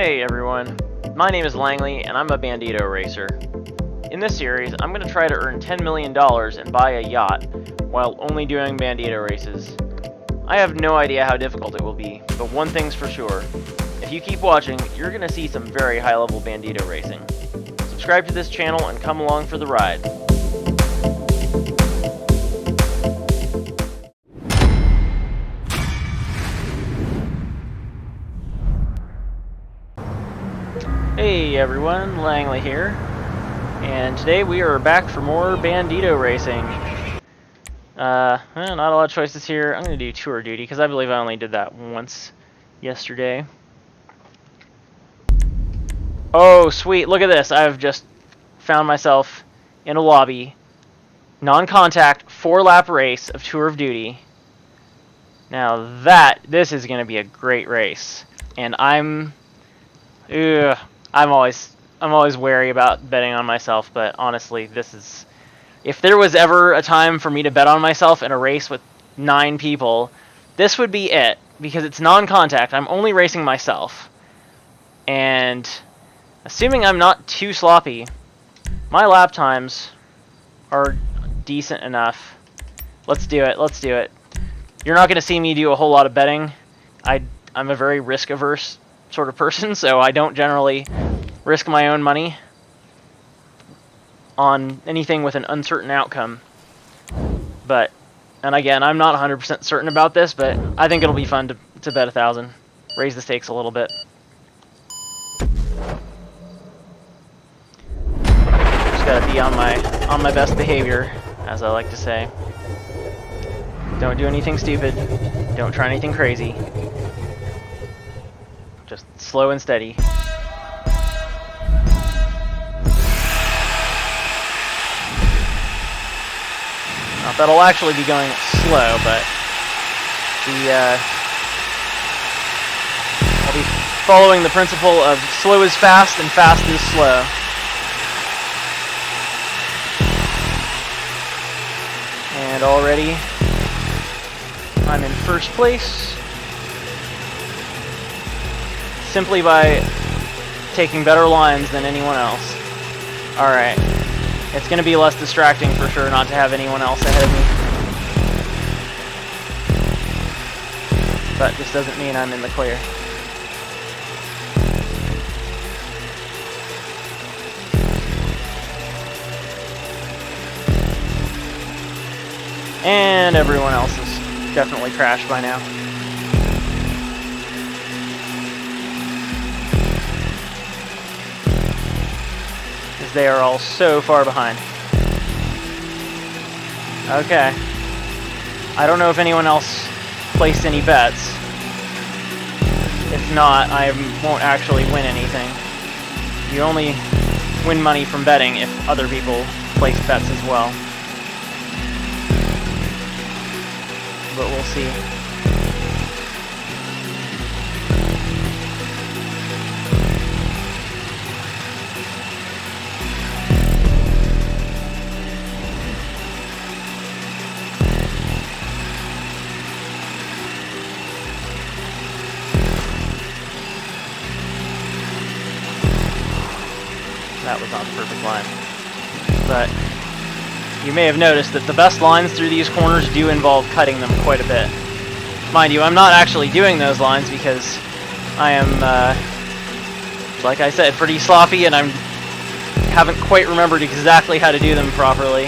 Hey everyone, my name is Langley and I'm a Bandito racer. In this series, I'm going to try to earn $10 million and buy a yacht while only doing Bandito races. I have no idea how difficult it will be, but one thing's for sure. If you keep watching, you're going to see some very high-level Bandito racing. Subscribe to this channel and come along for the ride. Hey everyone, Langley here, and today we are back for more Bandito racing. Not a lot of choices here. I'm going to do tour duty because I believe I only did that once yesterday. Oh sweet, look at this. I've just found myself in a lobby, non-contact, 4-lap race of Tour of Duty. Now this is going to be a great race, and I'm always wary about betting on myself, but honestly, this is... If there was ever a time for me to bet on myself in a race with 9 people, this would be it, because it's non-contact. I'm only racing myself. And assuming I'm not too sloppy, my lap times are decent enough. Let's do it, let's do it. You're not going to see me do a whole lot of betting. I'm a very risk-averse sort of person, so I don't generally risk my own money on anything with an uncertain outcome. But, and again, I'm not 100% certain about this, but I think it'll be fun to bet 1,000. Raise the stakes a little bit. Just gotta be on my best behavior, as I like to say. Don't do anything stupid. Don't try anything crazy. Just slow and steady. Not that I'll actually be going slow, but I'll be following the principle of slow is fast and fast is slow. And already I'm in first place, simply by taking better lines than anyone else. Alright. It's going to be less distracting for sure not to have anyone else ahead of me. But this doesn't mean I'm in the clear. And everyone else has definitely crashed by now. They are all so far behind. Okay. I don't know if anyone else placed any bets. If not, I won't actually win anything. You only win money from betting if other people place bets as well. But we'll see. That was not the perfect line. But you may have noticed that the best lines through these corners do involve cutting them quite a bit. Mind you, I'm not actually doing those lines because I am, like I said, pretty sloppy and I haven't quite remembered exactly how to do them properly.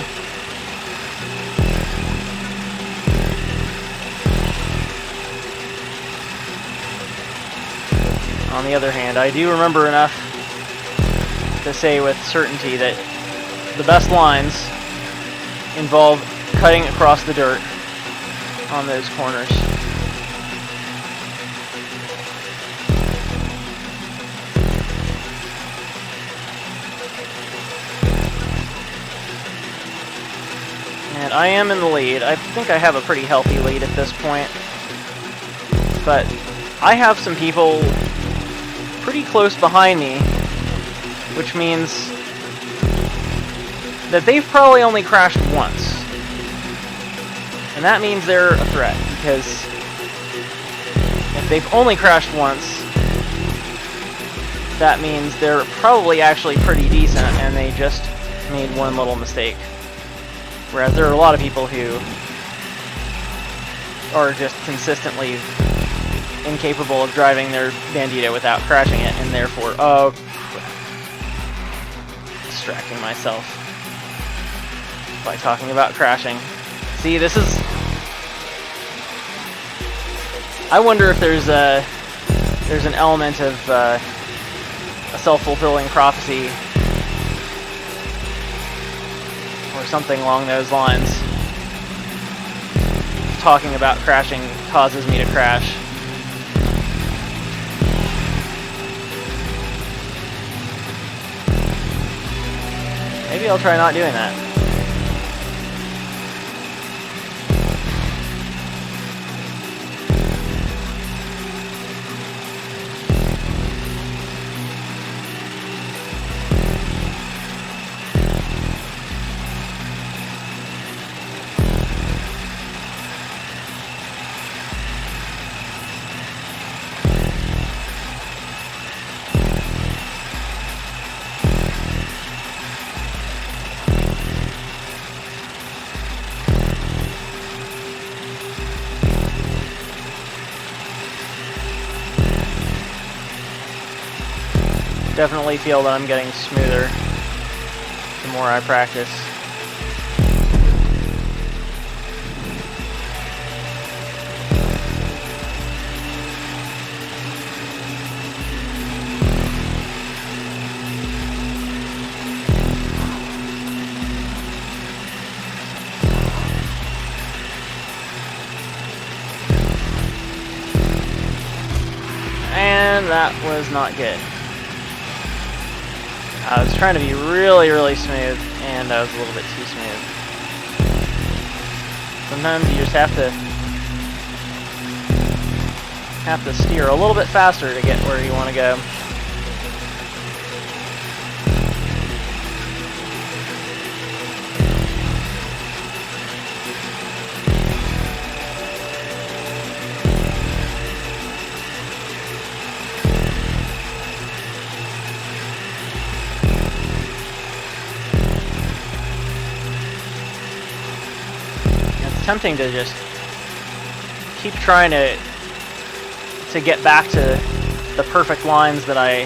On the other hand, I do remember enough to say with certainty that the best lines involve cutting across the dirt on those corners. And I am in the lead. I think I have a pretty healthy lead at this point. But I have some people pretty close behind me, which means that they've probably only crashed once. And that means they're a threat, because if they've only crashed once, that means they're probably actually pretty decent and they just made one little mistake. Whereas there are a lot of people who are just consistently incapable of driving their Bandito without crashing it, and therefore, oh, distracting myself by talking about crashing. See, this is... I wonder if there's an element of a self-fulfilling prophecy or something along those lines. Talking about crashing causes me to crash. Maybe I'll try not doing that. Definitely feel that I'm getting smoother the more I practice. And that was not good. I was trying to be really, really smooth, and I was a little bit too smooth. Sometimes you just have to steer a little bit faster to get where you want to go. Tempting to just keep trying to get back to the perfect lines that I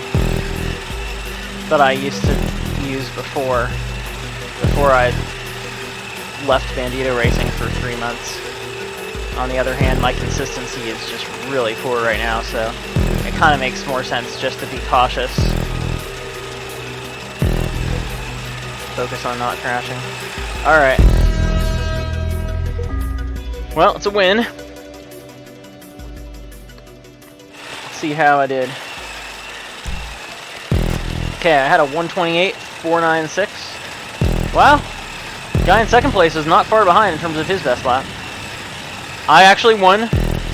used to use before I left Bandito racing for 3 months. On the other hand, my consistency is just really poor right now, so it kind of makes more sense just to be cautious. Focus on not crashing. Alright. Well, it's a win. Let's see how I did. Okay, I had a 128.496. Wow. Guy in second place is not far behind in terms of his best lap. I actually won.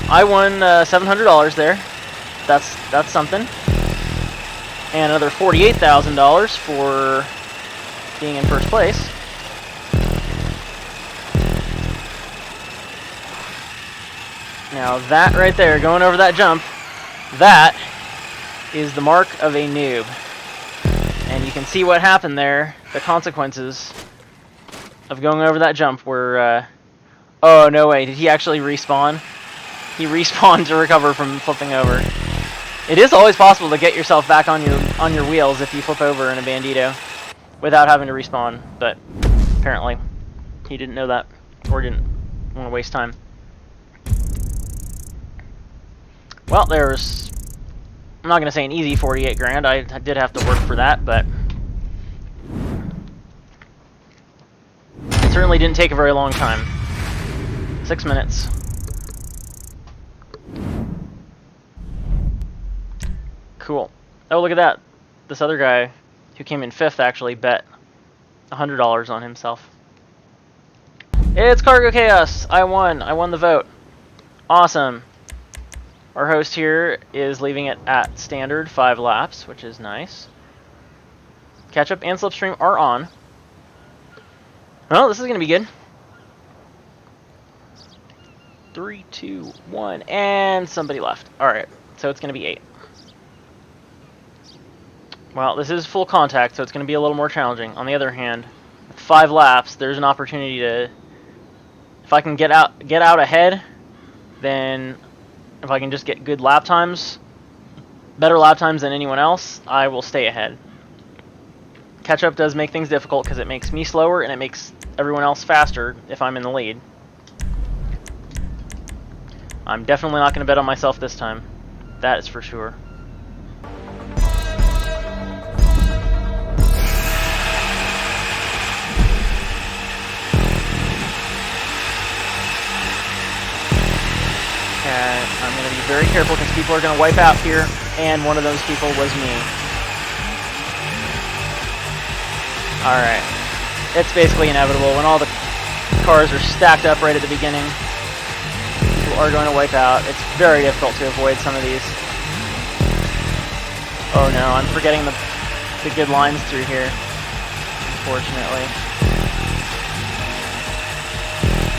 I won $700 there. That's something. And another $48,000 for being in first place. Now that right there, going over that jump, that is the mark of a noob. And you can see what happened there, the consequences of going over that jump were, oh no way, did he actually respawn? He respawned to recover from flipping over. It is always possible to get yourself back on your wheels if you flip over in a Bandito without having to respawn, but apparently he didn't know that, or didn't want to waste time. Well, there's... I'm not going to say an easy 48 grand. I did have to work for that, but... it certainly didn't take a very long time. 6 minutes. Cool. Oh, look at that. This other guy who came in 5th actually bet $100 on himself. It's Cargo Chaos! I won! I won the vote. Awesome. Our host here is leaving it at standard 5 laps, which is nice. Catch-up and slipstream are on. Well, this is going to be good. 3, 2, 1, and somebody left. Alright, so it's going to be 8. Well, this is full contact, so it's going to be a little more challenging. On the other hand, with 5 laps, there's an opportunity to... If I can get out ahead, then if I can just get good lap times, better lap times than anyone else, I will stay ahead. Catch-up does make things difficult because it makes me slower and it makes everyone else faster if I'm in the lead. I'm definitely not going to bet on myself this time. That is for sure. Okay, I'm going to be very careful because people are going to wipe out here, and one of those people was me. Alright. It's basically inevitable. When all the cars are stacked up right at the beginning, people are going to wipe out. It's very difficult to avoid some of these. Oh no, I'm forgetting the good lines through here, unfortunately.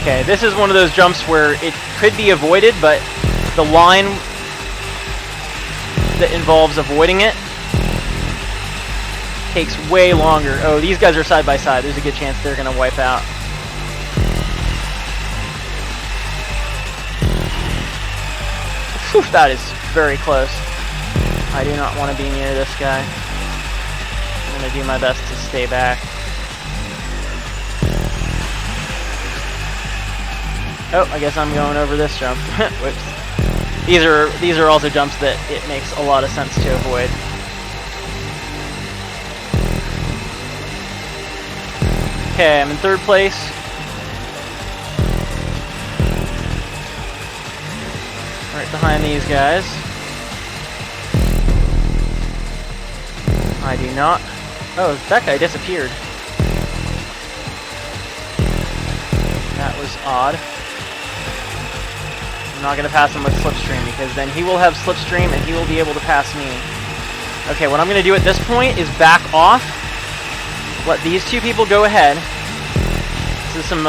Okay, this is one of those jumps where it could be avoided, but the line that involves avoiding it takes way longer. Oh, these guys are side by side. There's a good chance they're going to wipe out. Whew, that is very close. I do not want to be near this guy. I'm going to do my best to stay back. Oh, I guess I'm going over this jump. Whoops. These are also jumps that it makes a lot of sense to avoid. Okay, I'm in 3rd place. Right behind these guys. I do not. Oh, that guy disappeared. That was odd. I'm not going to pass him with Slipstream because then he will have Slipstream and he will be able to pass me. Okay, what I'm going to do at this point is back off. Let these 2 people go ahead. This is some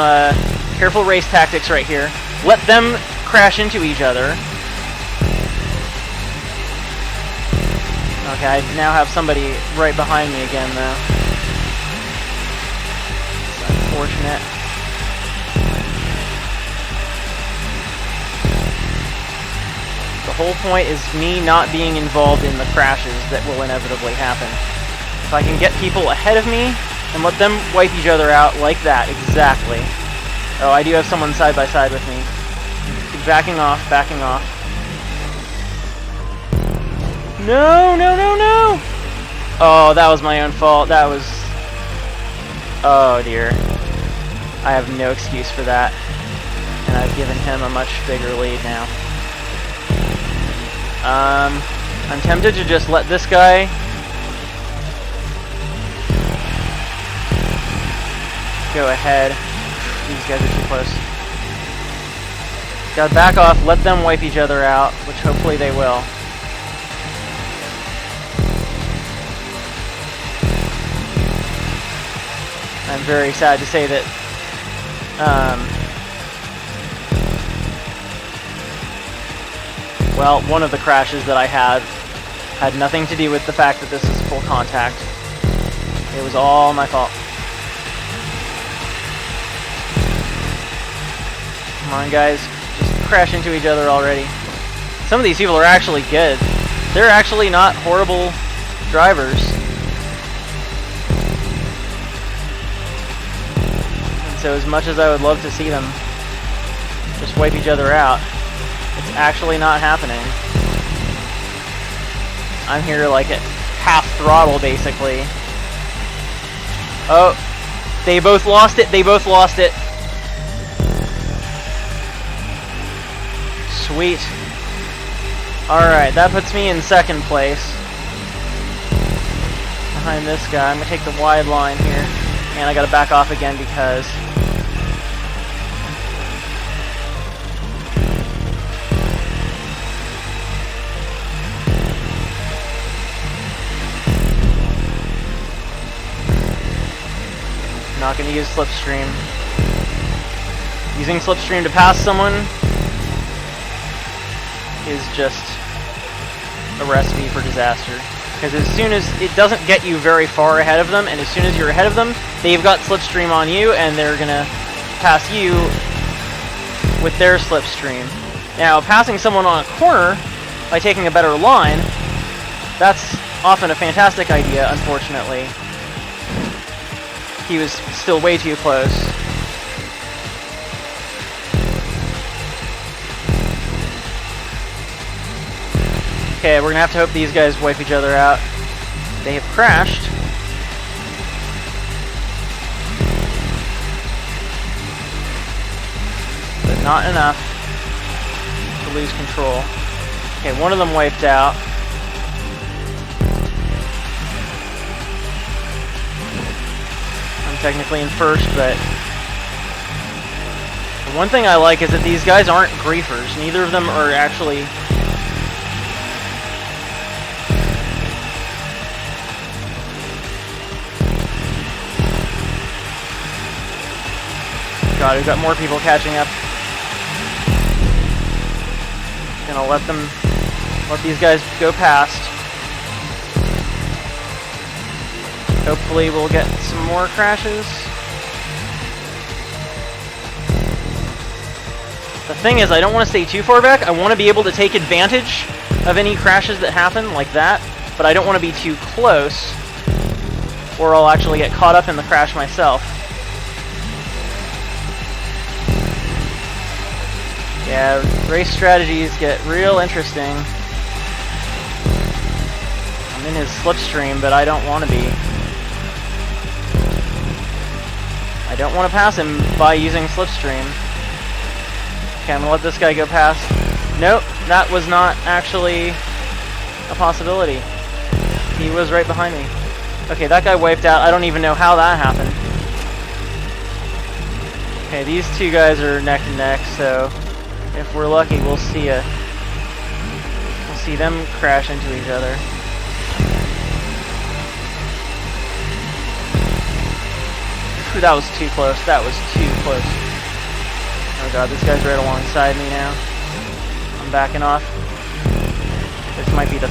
careful race tactics right here. Let them crash into each other. Okay, I now have somebody right behind me again, though. It's unfortunate. The whole point is me not being involved in the crashes that will inevitably happen. If I can get people ahead of me and let them wipe each other out like that, exactly. Oh, I do have someone side by side with me. Keep backing off, backing off. No, no, no, no! Oh, that was my own fault. That was... Oh, dear. I have no excuse for that. And I've given him a much bigger lead now. I'm tempted to just let this guy go ahead. These guys are too close. Gotta back off, let them wipe each other out, which hopefully they will. I'm very sad to say that well, one of the crashes that I had nothing to do with the fact that this is full contact. It was all my fault. Come on, guys. Just crash into each other already. Some of these people are actually good. They're actually not horrible drivers. And so as much as I would love to see them just wipe each other out, it's actually not happening. I'm here like at half throttle, basically. Oh, they both lost it. They both lost it. Sweet. Alright, that puts me in 2nd place. Behind this guy. I'm going to take the wide line here. And I got to back off again because... not going to use Slipstream. Using Slipstream to pass someone is just a recipe for disaster. Because as soon as it doesn't get you very far ahead of them, and as soon as you're ahead of them, they've got slipstream on you, and they're gonna pass you with their slipstream. Now, passing someone on a corner by taking a better line, that's often a fantastic idea, unfortunately. He was still way too close. Okay, we're gonna have to hope these guys wipe each other out. They have crashed. But not enough to lose control. Okay, one of them wiped out. I'm technically in first, but the one thing I like is that these guys aren't griefers. Neither of them are actually... God, we've got more people catching up. Gonna let these guys go past. Hopefully we'll get some more crashes. The thing is, I don't want to stay too far back. I want to be able to take advantage of any crashes that happen like that, but I don't want to be too close, or I'll actually get caught up in the crash myself. Yeah, race strategies get real interesting. I'm in his slipstream, but I don't want to be. I don't want to pass him by using slipstream. Okay, I'm gonna let this guy go past. Nope, that was not actually a possibility. He was right behind me. Okay, that guy wiped out. I don't even know how that happened. Okay, these two guys are neck and neck, so if we're lucky, we'll see them crash into each other. Whew, that was too close. That was too close. Oh god, this guy's right alongside me now. I'm backing off. This might be the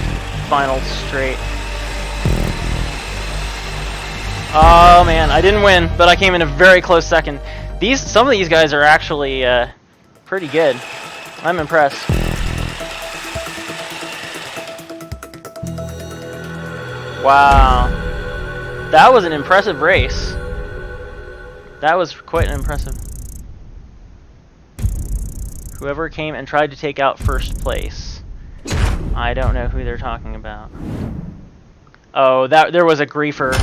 final straight. Oh man, I didn't win, but I came in a very close second. Some of these guys are actually pretty good. I'm impressed. Wow. That was an impressive race. That was quite impressive. Whoever came and tried to take out first place. I don't know who they're talking about. Oh, there was a griefer.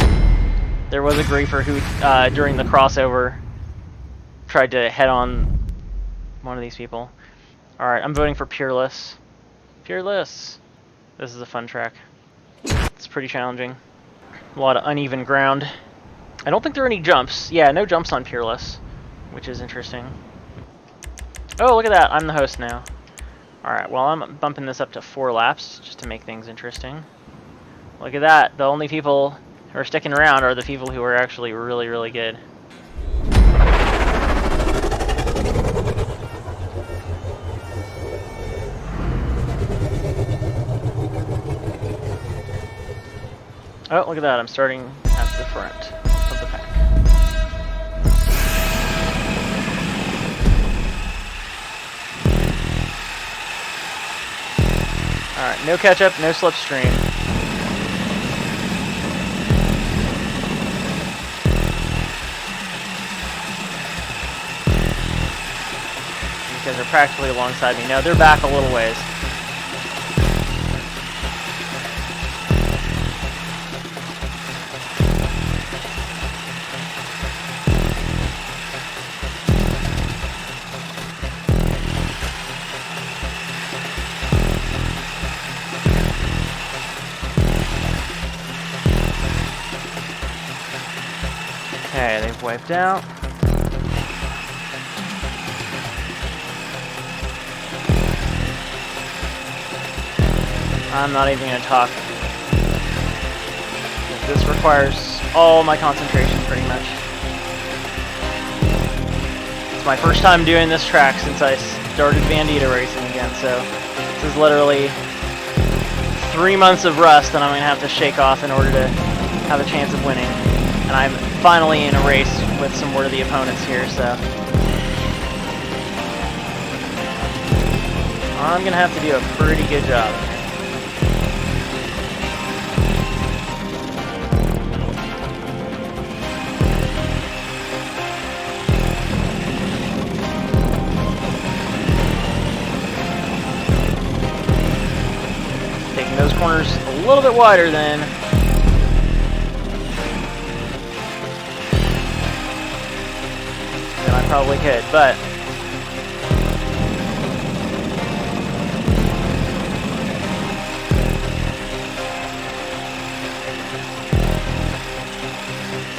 There was a griefer who, during the crossover, tried to head on one of these people. Alright, I'm voting for Peerless. Peerless! This is a fun track. It's pretty challenging. A lot of uneven ground. I don't think there are any jumps. Yeah, no jumps on Peerless, which is interesting. Oh, look at that. I'm the host now. Alright, well, I'm bumping this up to 4 laps, just to make things interesting. Look at that. The only people who are sticking around are the people who are actually really, really good. Oh, look at that. I'm starting at the front of the pack. Alright, no catch-up, no slipstream. These guys are practically alongside me. Now they're back a little ways. Okay, they've wiped out. I'm not even going to talk. This requires all my concentration, pretty much. It's my first time doing this track since I started Bandito racing again, so this is literally 3 months of rust that I'm going to have to shake off in order to have a chance of winning. And I'm finally in a race with some worthy opponents here, so I'm going to have to do a pretty good job. Taking those corners a little bit wider than I probably could, but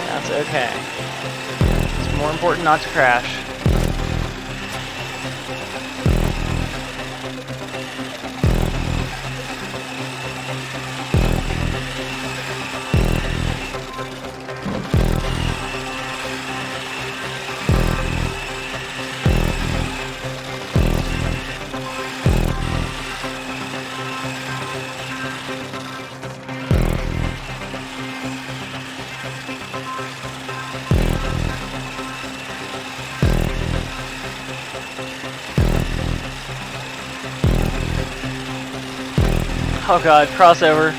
that's okay. It's more important not to crash. Oh god, crossover.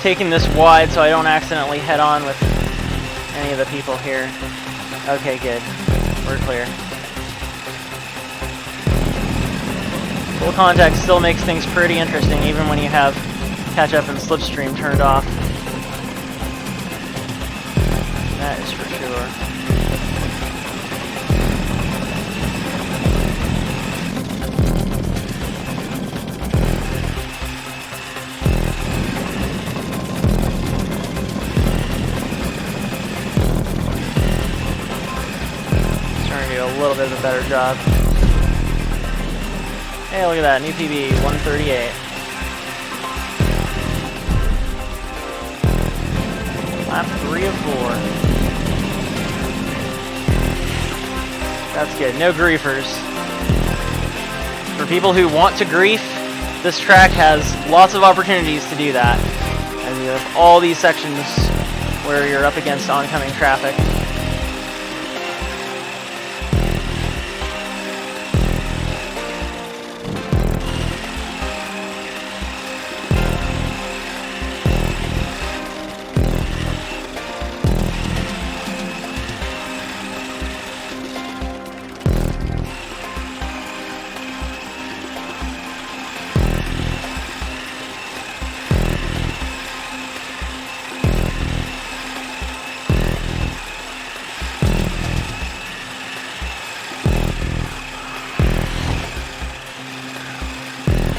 Taking this wide so I don't accidentally head on with any of the people here. Okay, good. We're clear. Full contact still makes things pretty interesting even when you have catch up and slipstream turned off. That is for sure. A little bit of a better job. Hey, look at that, new PB, 138. Lap 3 of 4. That's good, no griefers. For people who want to grief, this track has lots of opportunities to do that. And you have all these sections where you're up against oncoming traffic.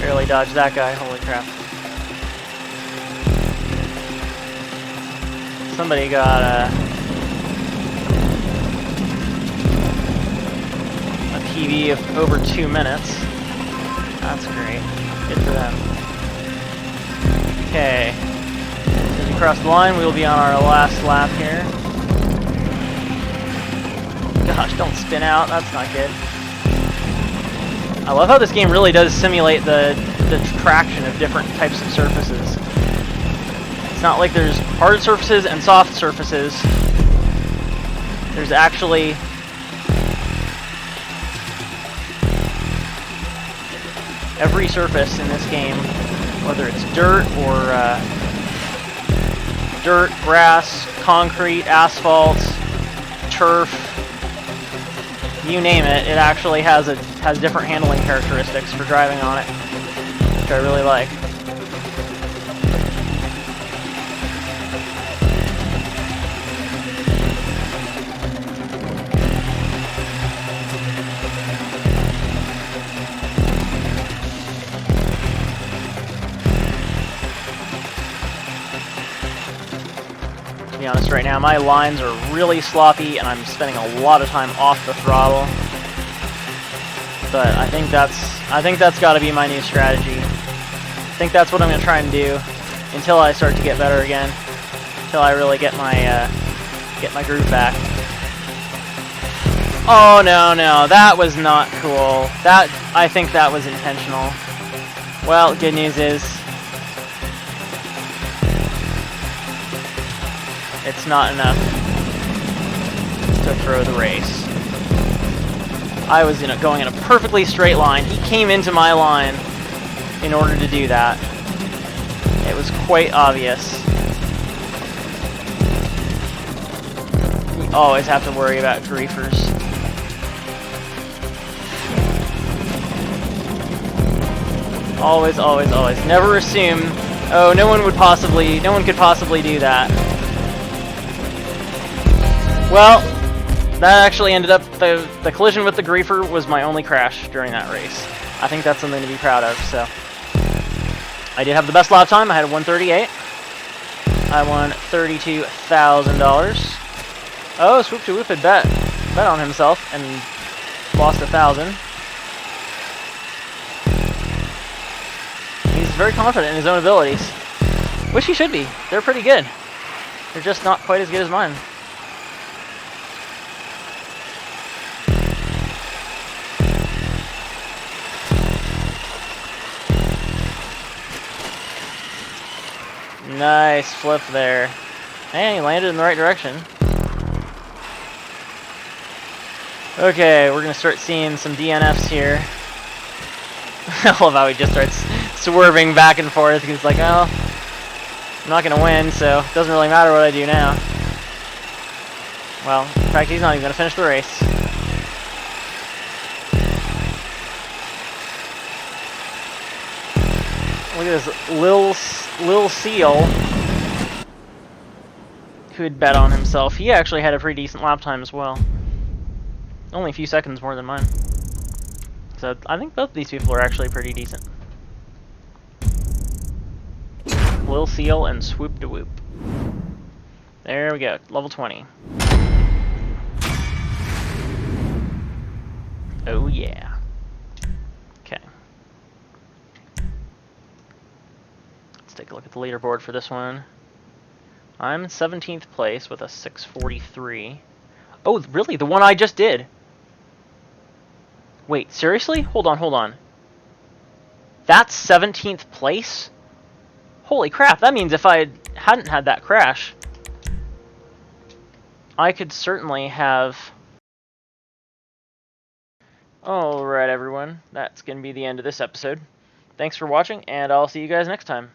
Barely dodged that guy, holy crap. Somebody got a PB of over 2 minutes. That's great. Good for them. Okay. As we cross the line, we will be on our last lap here. Gosh, don't spin out. That's not good. I love how this game really does simulate the traction of different types of surfaces. It's not like there's hard surfaces and soft surfaces. There's actually every surface in this game, whether it's dirt or dirt, grass, concrete, asphalt, turf, you name it, it actually has different handling characteristics for driving on it, which I really like. To be honest, right now my lines are really sloppy and I'm spending a lot of time off the throttle. But I think that's got to be my new strategy. I think that's what I'm going to try and do until I start to get better again, until I really get my groove back. Oh no, that was not cool. I think that was intentional. Well, good news is it's not enough to throw the race. I was going in a perfectly straight line. He came into my line in order to do that. It was quite obvious. You always have to worry about griefers. Always, always, always. Never assume, oh, no one could possibly do that. Well, that actually ended up, the collision with the griefer was my only crash during that race. I think that's something to be proud of, so. I did have the best lap time. I had a 1:38. I won $32,000. Oh, Swoop to Whoop had bet on himself and lost 1,000. He's very confident in his own abilities, which he should be. They're pretty good. They're just not quite as good as mine. Nice flip there. And he landed in the right direction. Okay, we're going to start seeing some DNFs here. I love how he just starts swerving back and forth. He's like, oh, I'm not going to win, so it doesn't really matter what I do now. Well, in fact, he's not even going to finish the race. Look at this Lil Seal, who had bet on himself. He actually had a pretty decent lap time as well. Only a few seconds more than mine. So I think both these people are actually pretty decent. Lil Seal and Swoop to Whoop. There we go, level 20. Oh yeah. Okay. Let's take a look at the leaderboard for this one. I'm 17th place with a 643. Oh, really? The one I just did? Wait, seriously? Hold on. That's 17th place? Holy crap, that means if I hadn't had that crash, I could certainly have... Alright everyone, that's going to be the end of this episode. Thanks for watching, and I'll see you guys next time.